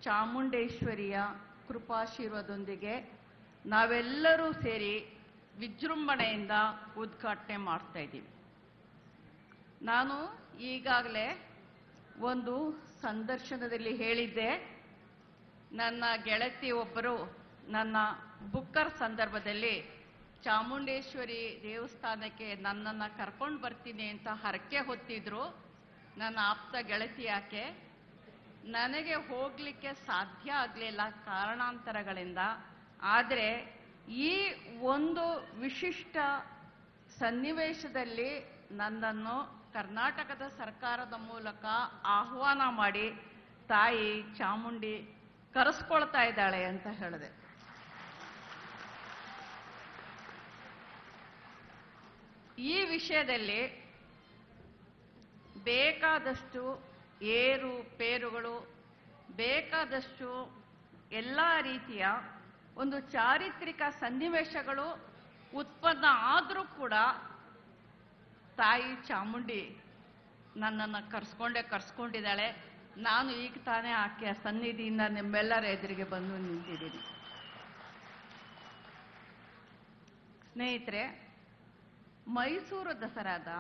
ಚಾಮುಂಡೇಶ್ವರಿಯ ಕೃಪಾಶೀರ್ವಾದದೊಂದಿಗೆ ನಾವೆಲ್ಲರೂ ಸೇರಿ ವಿಜೃಂಭಣೆಯಿಂದ ಉದ್ಘಾಟನೆ ಮಾಡ್ತಾ ಇದ್ದೀವಿ. ನಾನು ಈಗಾಗಲೇ ಒಂದು ಸಂದರ್ಶನದಲ್ಲಿ ಹೇಳಿದ್ದೆ, ನನ್ನ ಗೆಳತಿ ಒಬ್ಬರು ನನ್ನ ಬುಕ್ಕರ್ ಸಂದರ್ಭದಲ್ಲಿ ಚಾಮುಂಡೇಶ್ವರಿ ದೇವಸ್ಥಾನಕ್ಕೆ ನನ್ನನ್ನು ಕರ್ಕೊಂಡು ಬರ್ತೀನಿ ಅಂತ ಹರಕೆ ಹೊತ್ತಿದ್ರು. ನನ್ನ ಆಪ್ತ ಗೆಳತಿ ಯಾಕೆ, ನನಗೆ ಹೋಗಲಿಕ್ಕೆ ಸಾಧ್ಯ ಆಗಲಿಲ್ಲ ಕಾರಣಾಂತರಗಳಿಂದ. ಆದರೆ ಈ ಒಂದು ವಿಶಿಷ್ಟ ಸನ್ನಿವೇಶದಲ್ಲಿ ನನ್ನನ್ನು ಕರ್ನಾಟಕದ ಸರ್ಕಾರದ ಮೂಲಕ ಆಹ್ವಾನ ಮಾಡಿ ತಾಯಿ ಚಾಮುಂಡಿ ಕರೆಸ್ಕೊಳ್ತಾ ಇದ್ದಾಳೆ ಅಂತ ಹೇಳಿದೆ. ಈ ವಿಷಯದಲ್ಲಿ ಬೇಕಾದಷ್ಟು ಏರುಪೇರುಗಳು, ಬೇಕಾದಷ್ಟು ಎಲ್ಲ ರೀತಿಯ ಒಂದು ಚಾರಿತ್ರಿಕ ಸನ್ನಿವೇಶಗಳು ಉತ್ಪನ್ನ ಆದರೂ ಕೂಡ ತಾಯಿ ಚಾಮುಂಡಿ ನನ್ನನ್ನು ಕರೆಸ್ಕೊಂಡಿದ್ದಾಳೆ. ನಾನು ಈಗ ತಾನೇ ಆಕೆಯ ಸನ್ನಿಧಿಯಿಂದ ನಿಮ್ಮೆಲ್ಲರ ಎದುರಿಗೆ ಬಂದು ನಿಂತಿದ್ದೀನಿ. ಸ್ನೇಹಿತರೆ, ಮೈಸೂರು ದಸರಾದ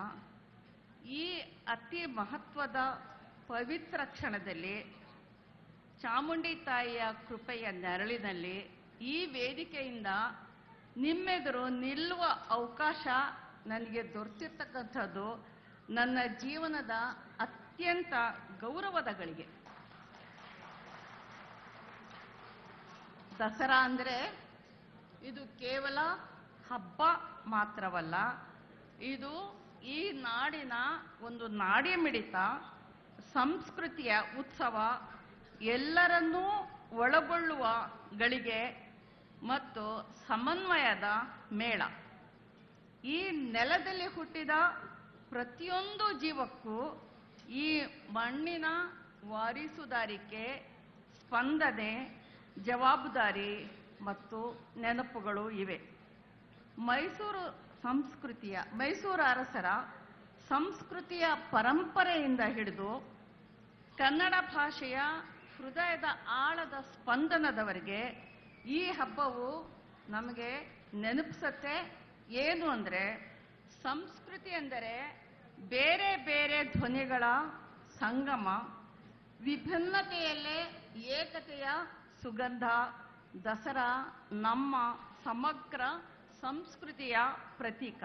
ಈ ಅತಿ ಮಹತ್ವದ ಪವಿತ್ರ ಕ್ಷಣದಲ್ಲಿ ಚಾಮುಂಡಿ ತಾಯಿಯ ಕೃಪೆಯ ನೆರಳಿನಲ್ಲಿ ಈ ವೇದಿಕೆಯಿಂದ ನಿಮ್ಮೆದುರು ನಿಲ್ಲುವ ಅವಕಾಶ ನನಗೆ ದೊರೆತಿರ್ತಕ್ಕಂಥದ್ದು ನನ್ನ ಜೀವನದ ಅತ್ಯಂತ ಗೌರವದ ಗಳಿಗೆ. ದಸರಾ ಅಂದರೆ ಇದು ಕೇವಲ ಹಬ್ಬ ಮಾತ್ರವಲ್ಲ, ಇದು ಈ ನಾಡಿನ ಒಂದು ನಾಡಿ ಮಿಡಿತ, ಸಂಸ್ಕೃತಿಯ ಉತ್ಸವ, ಎಲ್ಲರನ್ನೂ ಒಳಗೊಳ್ಳುವ ಗಳಿಗೆ ಮತ್ತು ಸಮನ್ವಯದ ಮೇಳ. ಈ ನೆಲದಲ್ಲಿ ಹುಟ್ಟಿದ ಪ್ರತಿಯೊಂದು ಜೀವಕ್ಕೂ ಈ ಮಣ್ಣಿನ ವಾರಿಸುದಾರಿಕೆ, ಸ್ಪಂದನೆ, ಜವಾಬ್ದಾರಿ ಮತ್ತು ನೆನಪುಗಳು ಇವೆ. ಮೈಸೂರು ಅರಸರ ಸಂಸ್ಕೃತಿಯ ಪರಂಪರೆಯಿಂದ ಹಿಡಿದು ಕನ್ನಡ ಭಾಷೆಯ ಹೃದಯದ ಆಳದ ಸ್ಪಂದನದವರೆಗೆ ಈ ಹಬ್ಬವು ನಮಗೆ ನೆನಪಿಸುತ್ತೆ. ಏನು ಅಂದರೆ, ಸಂಸ್ಕೃತಿ ಎಂದರೆ ಬೇರೆ ಬೇರೆ ಧ್ವನಿಗಳ ಸಂಗಮ, ವಿಭಿನ್ನತೆಯಲ್ಲೇ ಏಕತೆಯ ಸುಗಂಧ. ದಸರಾ ನಮ್ಮ ಸಮಗ್ರ ಸಂಸ್ಕೃತಿಯ ಪ್ರತೀಕ.